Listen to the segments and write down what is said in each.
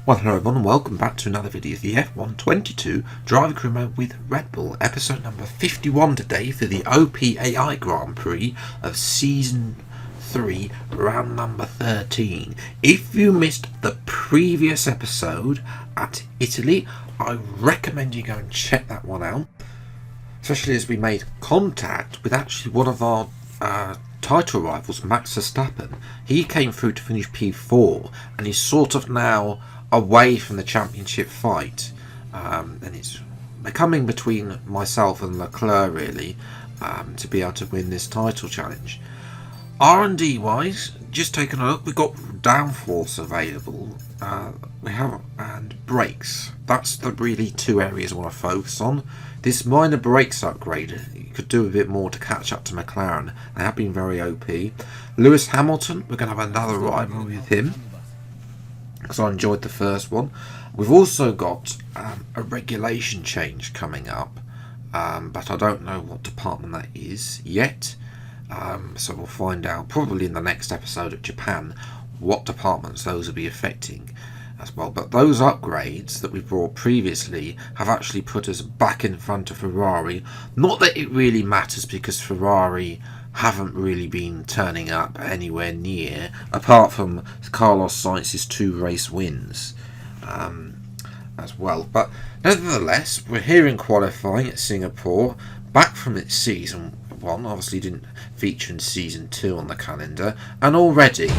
Well, hello everyone and welcome back to another video of the F122 Driver Career Mode with Red Bull, episode number 51 today for the OPAI Grand Prix of Season 3, round number 13. If you missed the previous episode at Italy, I recommend you go and check that one out, especially as we made contact with actually one of our title rivals, Max Verstappen. He came through to finish P4 and he's sort of now away from the championship fight, and it's becoming between myself and Leclerc really, to be able to win this title challenge. R&D wise, just taking a look, we've got downforce available, we have, and brakes. That's the really two areas I want to focus on. This minor brakes upgrade, you could do a bit more to catch up to McLaren. They have been very OP. Lewis Hamilton, we're going to have another rival with him, because I enjoyed the first one. We've also got a regulation change coming up, but I don't know what department that is yet, so we'll find out probably in the next episode of Japan what departments those will be affecting as well. But those upgrades that we brought previously have actually put us back in front of Ferrari. Not that it really matters, because Ferrari haven't really been turning up anywhere near, apart from Carlos Sainz's 2 race wins as well. But nevertheless, we're here in qualifying at Singapore, back from its season 1, obviously didn't feature in season 2 on the calendar, and already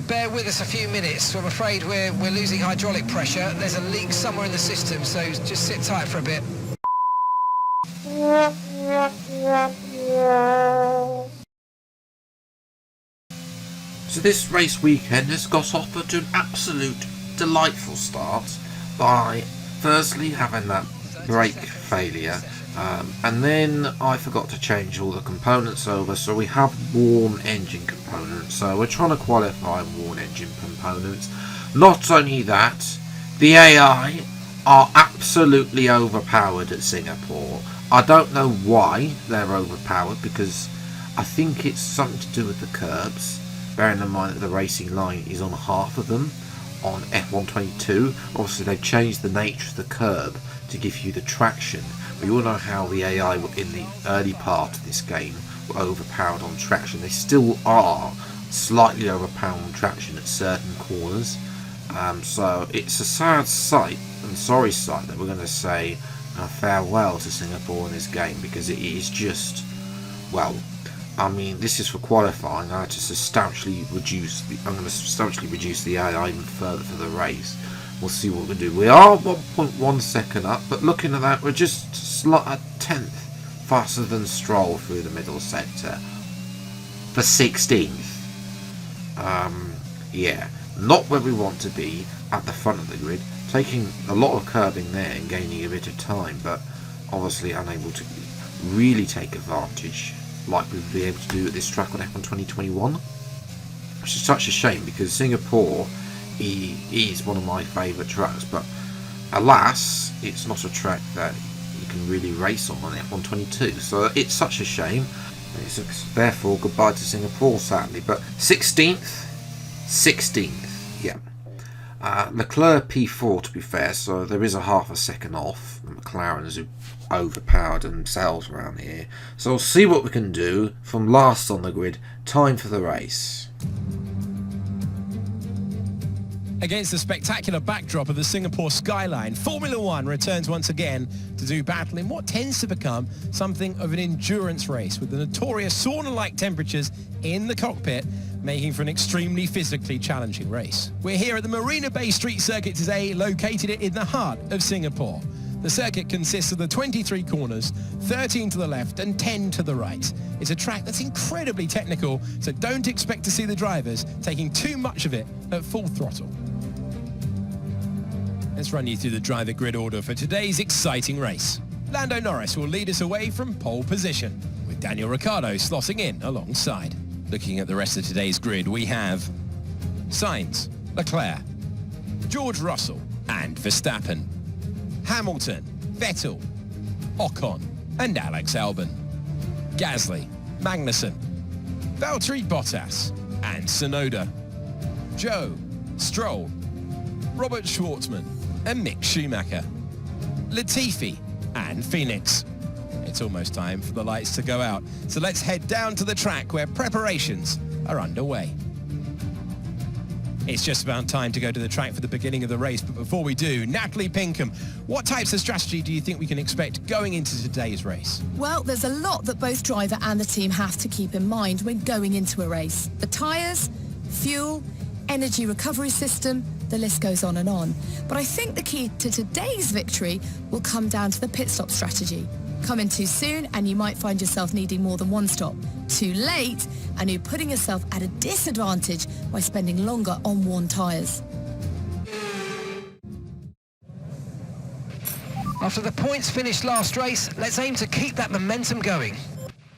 bear with us a few minutes. I'm afraid we're losing hydraulic pressure. There's a leak somewhere in the system, so just sit tight for a bit. So this race weekend has got off to an absolute delightful start by firstly having that brake failure, and then I forgot to change all the components over, so we have warm engine components. So we're trying to qualify warm engine components. Not only that, the AI are absolutely overpowered at Singapore. I don't know why they're overpowered, because I think it's something to do with the curbs, bearing in mind that the racing line is on half of them on F122. Obviously they've changed the nature of the curb to give you the traction. We all know how the AI in the early part of this game were overpowered on traction. They still are slightly overpowered on traction at certain corners. So it's a sad sight and sorry sight that we're going to say farewell to Singapore in this game, because it is just, well, I mean, this is for qualifying. I had to substantially reduce I'm going to substantially reduce the AI even further for the race. We'll see what we do. We are 1.1 second up, but looking at that, we're just a tenth faster than Stroll through the middle sector for 16th. Yeah, not where we want to be at the front of the grid. Taking a lot of curbing there and gaining a bit of time, but obviously unable to really take advantage like we would be able to do at this track on F1 2021, which is such a shame, because Singapore is one of my favourite tracks, but alas, it's not a track that you can really race on F1 22, so it's such a shame. It's therefore goodbye to Singapore, sadly. But 16th, yeah. Leclerc P4 to be fair, so there is a half a second off. McLaren's who overpowered themselves around here. So we'll see what we can do from last on the grid. Time for the race. Against the spectacular backdrop of the Singapore skyline, Formula One returns once again to do battle in what tends to become something of an endurance race, with the notorious sauna-like temperatures in the cockpit making for an extremely physically challenging race. We're here at the Marina Bay Street Circuit today, located in the heart of Singapore. The circuit consists of the 23 corners, 13 to the left and 10 to the right. It's a track that's incredibly technical, so don't expect to see the drivers taking too much of it at full throttle. Let's run you through the driver grid order for today's exciting race. Lando Norris will lead us away from pole position, with Daniel Ricciardo slotting in alongside. Looking at the rest of today's grid, we have Sainz, Leclerc, George Russell and Verstappen, Hamilton, Vettel, Ocon and Alex Albon, Gasly, Magnussen, Valtteri Bottas and Tsunoda, Zhou, Stroll, Robert Schwartzman and Mick Schumacher, Latifi and Phoenix. It's almost time for the lights to go out, so let's head down to the track where preparations are underway. It's just about time to go to the track for the beginning of the race, but before we do, Natalie Pinkham, what types of strategy do you think we can expect going into today's race? Well, there's a lot that both driver and the team have to keep in mind when going into a race. The tyres, fuel, energy recovery system, the list goes on and on. But I think the key to today's victory will come down to the pit stop strategy. Come in too soon and you might find yourself needing more than one stop. Too late and you're putting yourself at a disadvantage by spending longer on worn tyres. After the points finished last race, let's aim to keep that momentum going.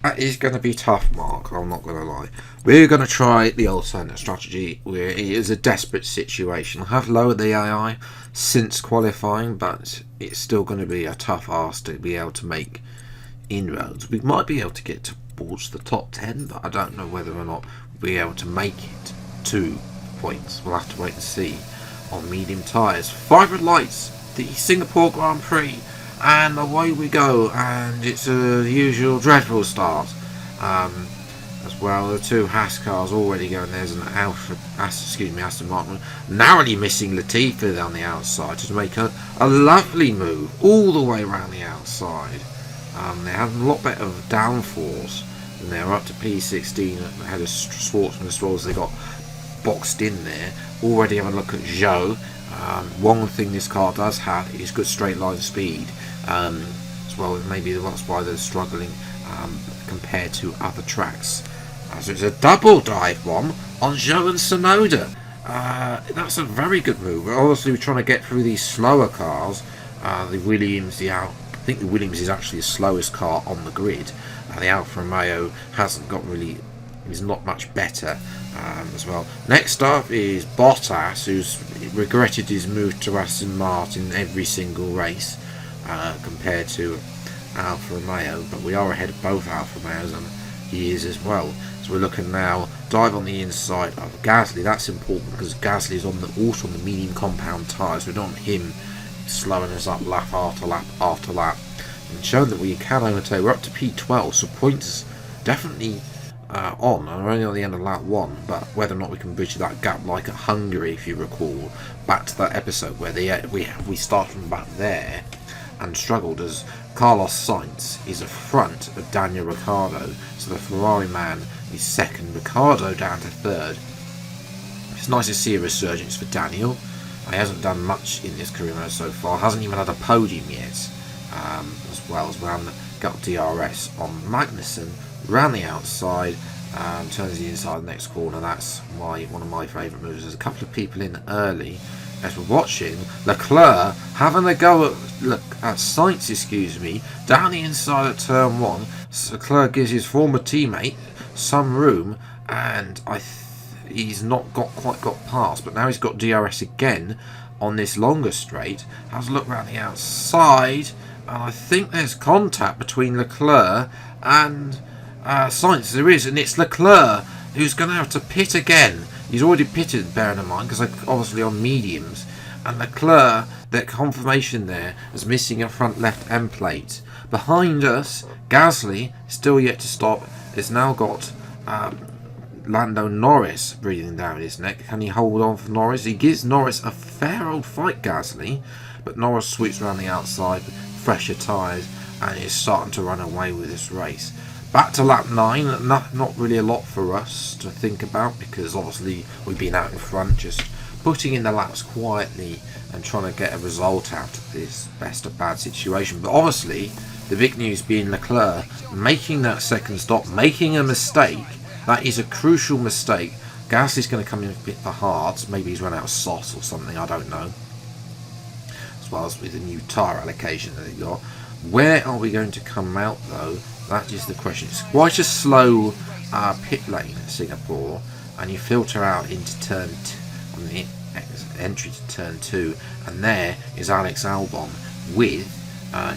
That is going to be tough, Mark, I'm not going to lie. We're going to try the alternate strategy where it is a desperate situation. I have lowered the AI since qualifying, but it's still going to be a tough ask to be able to make inroads. We might be able to get towards the top 10, but I don't know whether or not we'll be able to make it 2 points. We'll have to wait and see on medium tyres. 5 red lights, the Singapore Grand Prix. And away we go, and it's a usual dreadful start. As well, the 2 Haas cars already going. There's an Aston Martin, narrowly missing Latifi on the outside to make a lovely move all the way around the outside. They had a lot better downforce, and they're up to P16 ahead of Schwartzman as well as they got boxed in there. Already having a look at Zhou. One thing this car does have is good straight line speed. As well, maybe that's why they're struggling compared to other tracks. So it's a double dive bomb on Zhou and Sonoda. That's a very good move. Obviously, we're trying to get through these slower cars. The Williams, I think the Williams is actually the slowest car on the grid. The Alfa Romeo hasn't got really, is not much better as well. Next up is Bottas, who's regretted his move to Aston Martin every single race. Compared to Alfa Romeo, but we are ahead of both Alfa Romeos and he is as well. So we're looking now, dive on the inside of Gasly. That's important because Gasly is also on the medium compound tyres. We don't want him slowing us up lap after lap after lap. And showing that we can overtake. We're up to P12, so points definitely on. We're only on the end of lap 1, but whether or not we can bridge that gap like at Hungary, if you recall, back to that episode where we start from back there and struggled, as Carlos Sainz is a front of Daniel Ricciardo, so the Ferrari man is second, Ricciardo down to third. It's nice to see a resurgence for Daniel. He hasn't done much in this career mode so far, hasn't even had a podium yet, as well as got DRS on Magnussen, round the outside, turns the inside the next corner. That's one of my favourite moves. There's a couple of people in early. As we're watching, Leclerc having a go at Sainz, down the inside of turn 1. Leclerc gives his former teammate some room, and he's not quite got past, but now he's got DRS again on this longer straight. Has a look around the outside, and I think there's contact between Leclerc and Sainz. There is, and it's Leclerc who's going to have to pit again. He's already pitted, bearing in mind, because obviously on mediums. And Leclerc, that confirmation there, is missing a front left end plate. Behind us, Gasly, still yet to stop, has now got Lando Norris breathing down his neck. Can he hold on for Norris? He gives Norris a fair old fight, Gasly. But Norris sweeps around the outside, fresher tyres, and is starting to run away with this race. Back to lap 9, not really a lot for us to think about because obviously we've been out in front just putting in the laps quietly and trying to get a result out of this best of bad situation. But obviously the big news being Leclerc making that second stop, making a mistake. That is a crucial mistake. Gasly's going to come in a bit for hards, maybe he's run out of sauce or something, I don't know. As well as with the new tyre allocation that they got. Where are we going to come out though? That is the question. It's quite a slow pit lane in Singapore, and you filter out into turn on the entry to turn 2, and there is Alex Albon with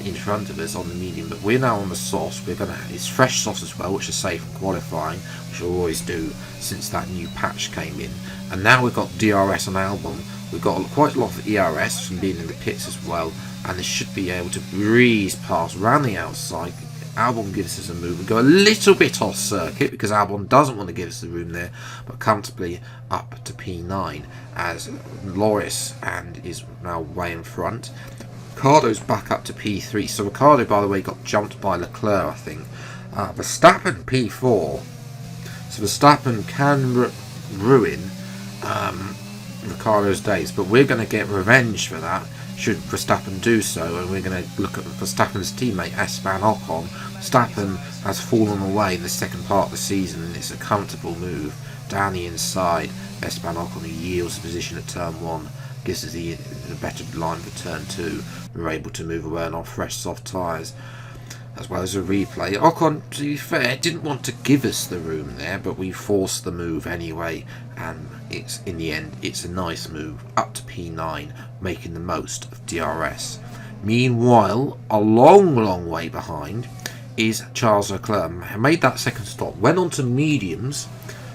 in front of us on the medium, but we're now on the softs. It's fresh softs as well, which are safe from qualifying, which we'll always do since that new patch came in. And now we've got DRS on Albon. We've got quite a lot of ERS from being in the pits as well, and this should be able to breeze past around the outside. Albon gives us a move and go a little bit off circuit because Albon doesn't want to give us the room there, but comfortably up to P9 as Loris and is now way in front. Ricardo's back up to P3. So Ricardo, by the way, got jumped by Leclerc, I think. Verstappen P4. So Verstappen can ruin Ricardo's days, but we're going to get revenge for that should Verstappen do so, and we're going to look at Verstappen's teammate Esteban Ocon. Verstappen has fallen away in the second part of the season, and it's a comfortable move down the inside. Esteban Ocon, who yields the position at turn 1, gives us the better line for turn 2. We're able to move away on fresh soft tyres as well as a replay. Ocon, to be fair, didn't want to give us the room there, but we forced the move anyway, and it's in the end it's a nice move up to P9, making the most of DRS. Meanwhile, a long way behind is Charles Leclerc. Made that second stop, went on to mediums,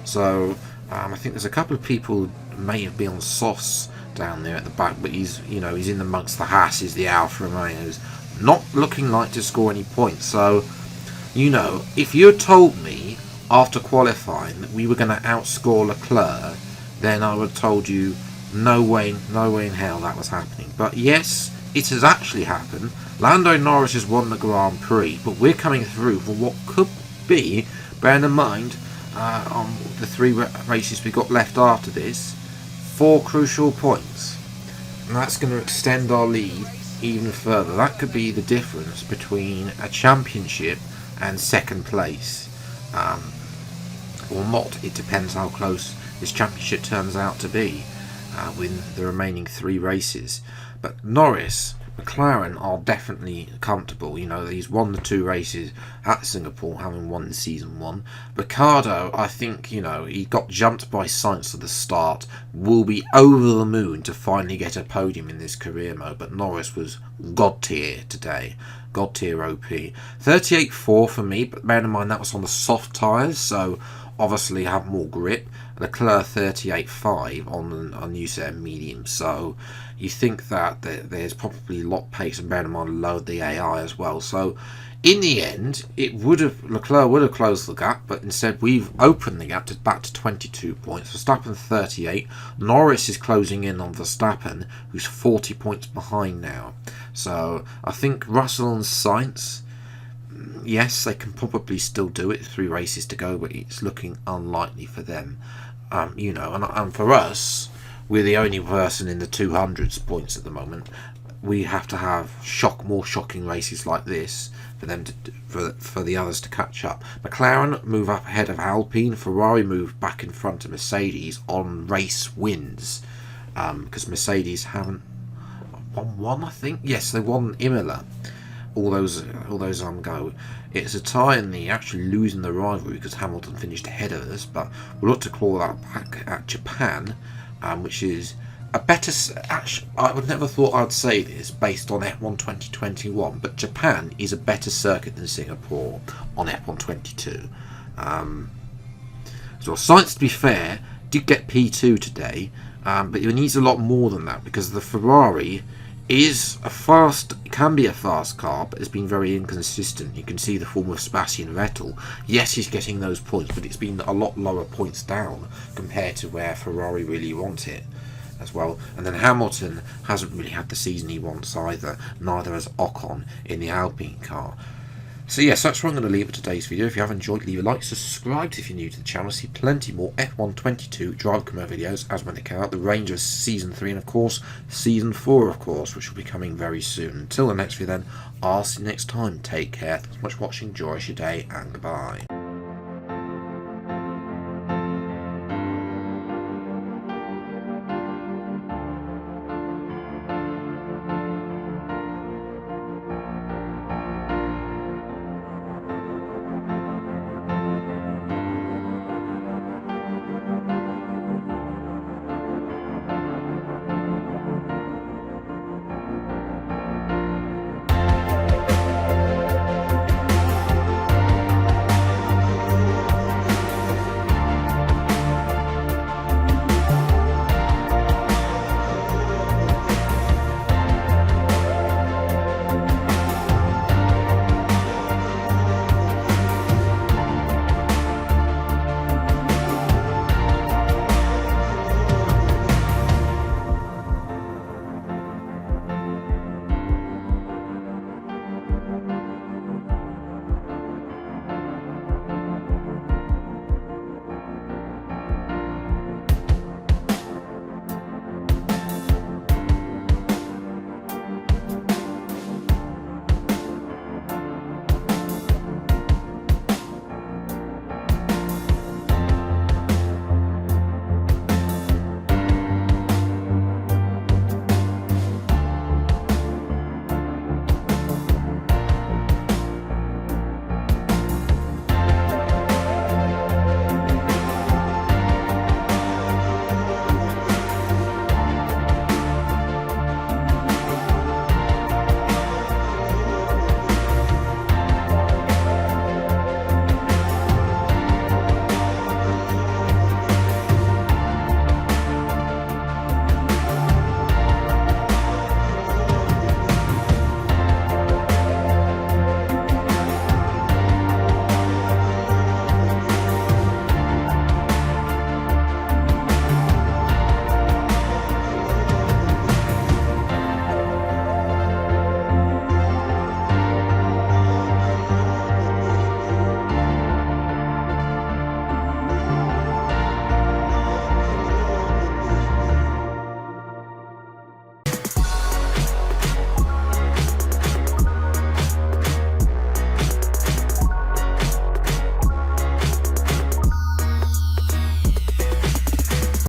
so I think there's a couple of people who may have been on softs down there at the back, but he's in amongst the Haas's, the Alfa Romeos, not looking like to score any points. So, if you had told me after qualifying that we were going to outscore Leclerc, then I would have told you no way in hell that was happening. But yes, it has actually happened. Lando Norris has won the Grand Prix, but we're coming through for what could be, bearing in mind on the 3 races we got left after this, 4 crucial points, and that's going to extend our lead even further. That could be the difference between a championship and second place, or not. It depends how close this championship turns out to be with the remaining 3 races. But Norris, McLaren are definitely comfortable. He's won the 2 races at Singapore, having won season 1. Ricciardo, I think, he got jumped by Sainz at the start, will be over the moon to finally get a podium in this career mode. But Norris was God tier today. God tier OP. 38.4 for me, but bear in mind that was on the soft tyres, so obviously have more grip. Leclerc 38.5 on a new set of mediums, so you think that there's probably a lot pace, and bear in mind lowered the AI as well. So in the end, Leclerc would have closed the gap, but instead we've opened the gap back to 22 points. Verstappen 38. Norris is closing in on Verstappen, who's 40 points behind now. So I think Russell and Sainz, yes, they can probably still do it. 3 races to go, but it's looking unlikely for them. And for us, we're the only person in the 200s points at the moment. We have to have more shocking races like this for them for the others to catch up. McLaren move up ahead of Alpine. Ferrari move back in front of Mercedes on race wins, because Mercedes haven't won one, I think. Yes, they won Imola. All those go. It's a tie, and they're actually losing the rivalry because Hamilton finished ahead of us. But we'll look to claw that back at Japan, which is a better. Actually, I would never thought I'd say this based on F1 2021, but Japan is a better circuit than Singapore on F1 22. So Sainz, to be fair, did get P2 today, but he needs a lot more than that because the Ferrari can be a fast car, but it's been very inconsistent. You can see the form of Sebastian Vettel. Yes, he's getting those points, but it's been a lot lower points down compared to where Ferrari really want it as well. And then Hamilton hasn't really had the season he wants either. Neither has Ocon in the Alpine car. So yes, that's where I'm going to leave it today's video. If you have enjoyed, leave a like, subscribe if you're new to the channel. See plenty more F1 22 drive career videos as when they come out. The range of Season 3 and of course Season 4 of course, which will be coming very soon. Until the next video then, I'll see you next time. Take care. Thanks so much for watching. Enjoy your day and goodbye.